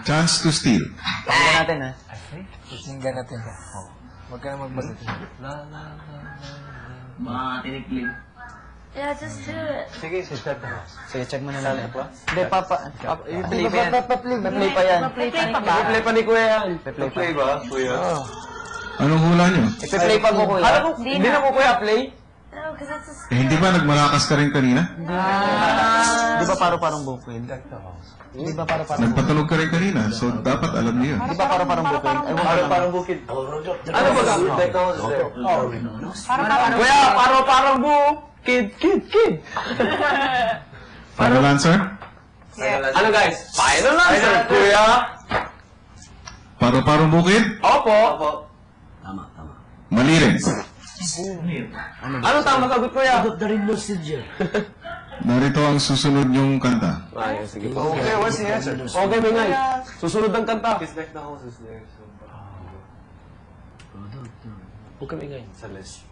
Chance to steal. Pakinggan natin, ha? Pakinggan natin. Huwag ka na magbalit. Mga tinikling. Yeah, just do it. Sige, sister. Sige, check mo na lang. Hindi, I-play pa yan. Pa-play pa yan. i-play pa ni Kuya yan. Pa-play ba, Kuya? Anong hula nyo? I-play pa mo, Kuya. Hindi na ko Kuya play? No, because that's a Hindi ba nagmalakas ka rin kanina? Di ba paro-parang bukid? Di ba paro-parang bukid? Nagpatunog ka rin kanina, so dapat alam niyo yun. Di ba paro-parang bukid? Ay, Parang bukid. Ano ba gamit? Kuya, parang bukid. Kid. Final answer? Ano guys? Final answer, Kuya. Paro-parong bukid? Opo. Mali rin. Ano tama sagot, Kuya? Narito ang susunod yung kanta. Sige. Okay, what's the answer? Okay, Mingay. Susunod ang kanta. Huwag ka Mingay. Sa list.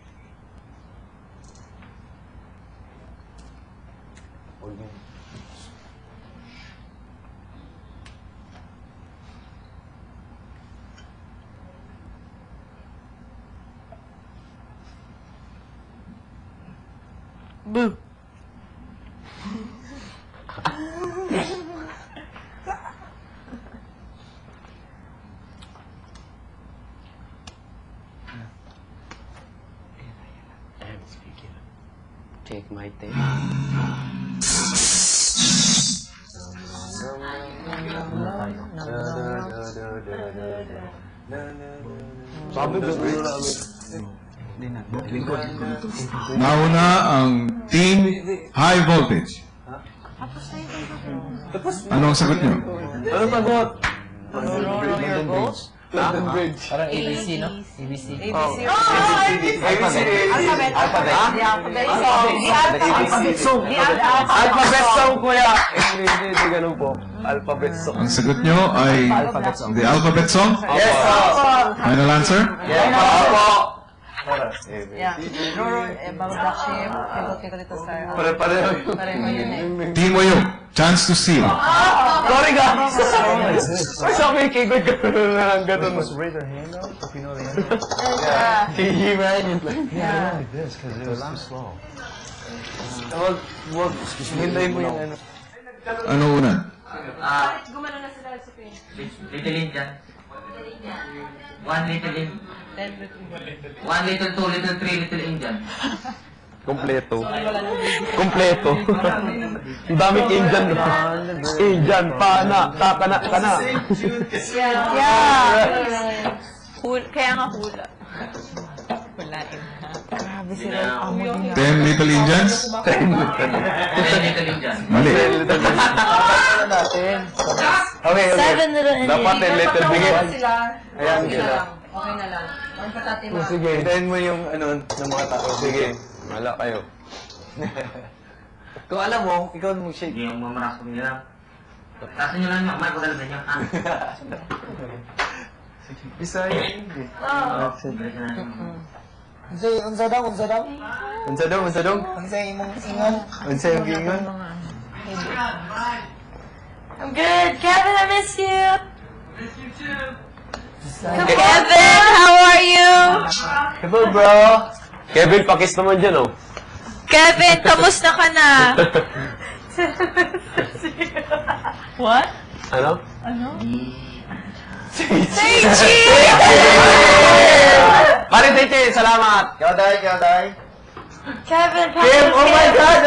Boo! Take my take. Sabi ba Nauna ang Team High Voltage. Ano ang sagot nyo? ano sagot? Parang ABC, no? ABC. Alphabet song, Kuya. Hindi ganun po. Alphabet song. Ang sagot nyo ay The Alphabet Song? Yes, po. Final answer? Yes, po. Yeah. Roro, Bangladesh, Kiko Star. Pare-pareho. Pareho yun eh. Team Wayo, Chance to Steal. Sorry, guys. Ay, sabi kay Goy, gano'n na lang, gano'n. Raise their hand up if you know the answer. Sige, man. Yeah, like this because it was too slow. Hintayin mo yung ano. Ano una? Gumano na sila sa pin. Little Indian. 1 little Indian. 1 little, 2 little, 3 little Indian. Kompleto. Ang daming Indian, no? Indian, pana, kana. Yeah. Kaya nga hula. Hulain. Grabe sila. 10 Little Indians? 10 little Indian. Mali. Okay. 7 little Indians. Dapat 10 little bigit. Ayan sila. Okay na lang. Ang patati mo. Sige, hintayin mo yung ano ng mga tao. Sige, wala kayo. Kung alam mo, ikaw mo shake. Hindi yung mamarasok nila. Tasin nyo lang yung kamay ko talaga niya. Isa yun. Unsa daw? Unsa daw? Unsa imong ingon? Unsa yung gingon? I'm good. Kevin, I miss you. Kevin, how are you? Hello, bro. Kevin, pakis naman dyan, oh. Kevin, kamusta ka na? What? Ano? Say cheese! Pare, Tete, salamat. Kyaday. Kevin, Kim, oh my God!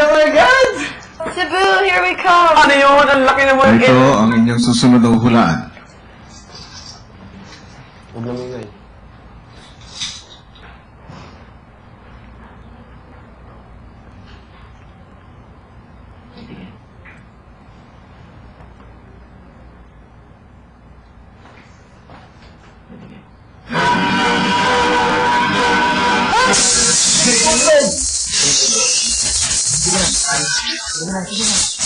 Cebu, here we come. Ano yun? Ang laki naman, Kim. Ito ang inyong susunod na hulaan. Huwag lang ingay.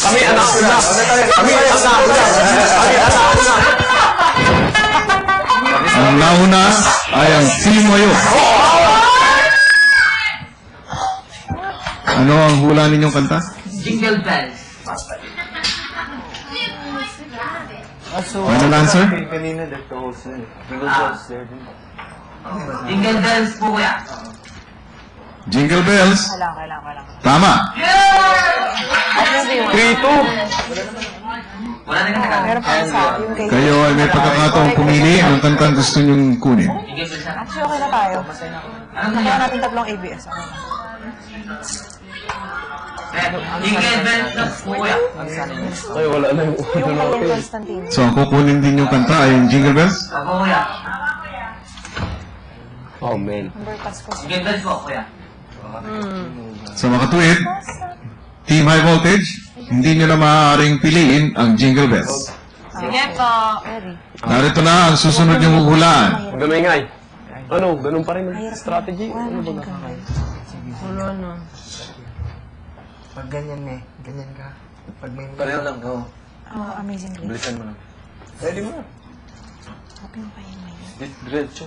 Kami anak una. Ang nauna ay ang Team Wayo. Ano ang hula ninyong kanta? Jingle bells. Final answer? Kanina, that's the whole thing. Jingle bells there din. Jingle bells po, kuya. Jingle bells. Kailangan. Tama. Ano ba yun? 3-2. Wala na ka Meron pa isa. Yung kay... Kayo ay may pagkakataong pumili ng kantang gusto niyong kunin. Jingle bells na. Actually, okay na tayo. Anong Kaya kaya? natin tatlong ABS. Okay na. Jingle bells na po, kuya. Ay, wala na yung Yung kay Constantine. So, ang kukunin din yung kanta ay yung Jingle Bells. Opo, kuya. Oh, man. Number Pasko. Jingle bells po, kuya. Sa makatuwid, Team High Voltage, hindi nyo na maaaring piliin ang Jingle Bells. Sige po. Ready. Narito na ang susunod yung huhulaan. Huwag na maingay. Ano, ganun pa rin ang strategy. Wala Ano na ba? siyang kamay. Pag ganyan eh. Ganyan ka. Pag may... Pareho lang, oo. Oh, amazing grace. Bilisan mo lang. Ready mo na. Open pa yung may. Diretso.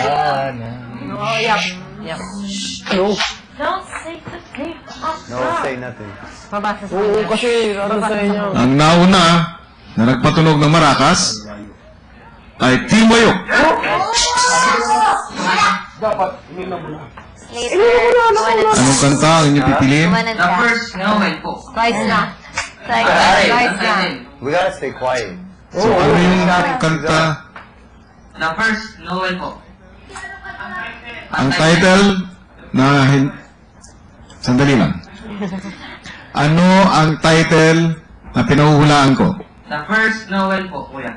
Oh, yep. Ano? Don't say the name of No, say nothing. Mabasa sa Oo, kasi ano sa inyo? Ang nauna na nagpatunog ng marakas ay Team Wayok. Anong kanta ang inyong pipiliin? The first Noel po. Twice na. Ay, Twice na. We gotta stay quiet. So, ano yung kanta? The first Noel po. Ang title na... Sandali lang. Ano ang title na pinahuhulaan ko? The first Noel po, kuya.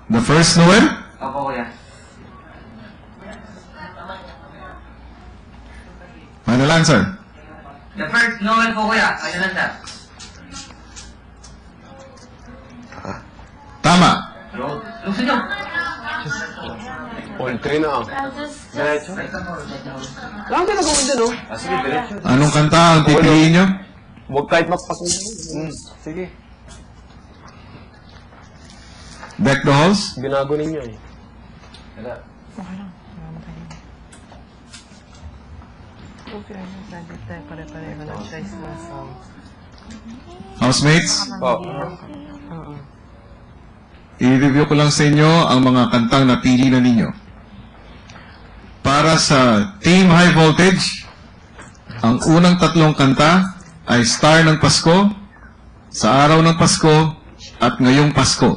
The First Noel? Opo, kuya. Final answer. The first Noel po, kuya. Kayo lang sir. Tama. Gusto nyo? All three na ang. I'll just... Lang ginagawa din, oh. Sige, diretso. Anong kanta ang pipiliin nyo? Huwag kahit magpakita. Sige. Deck the Halls? Ginago ninyo eh. Okay lang. Marami tayo. Okay, pwede tayo pare-pareho ng choice na song. Housemates? Oh. I-review ko lang sa inyo ang mga kantang napili na ninyo. Para sa Team High Voltage, ang unang tatlong kanta ay Star ng Pasko, Sa Araw ng Pasko, at Ngayong Pasko.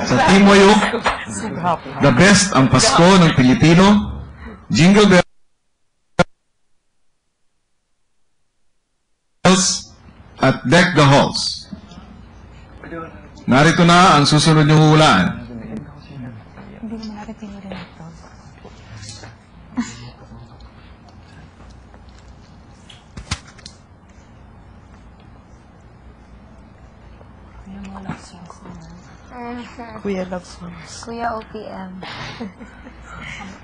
Sa Team Wayok, The Best ang Pasko ng Pilipino, Jingle Bells, at Deck the Halls. Narito na ang susunod niyong huhulaan. Hindi naman natin pinili ito. Kuya, mga love songs naman. Kuya, love songs. Kuya OPM.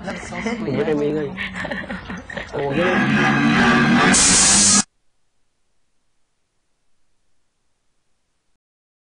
Love songs, Huwag kuya. na maingay. Oo, ganun.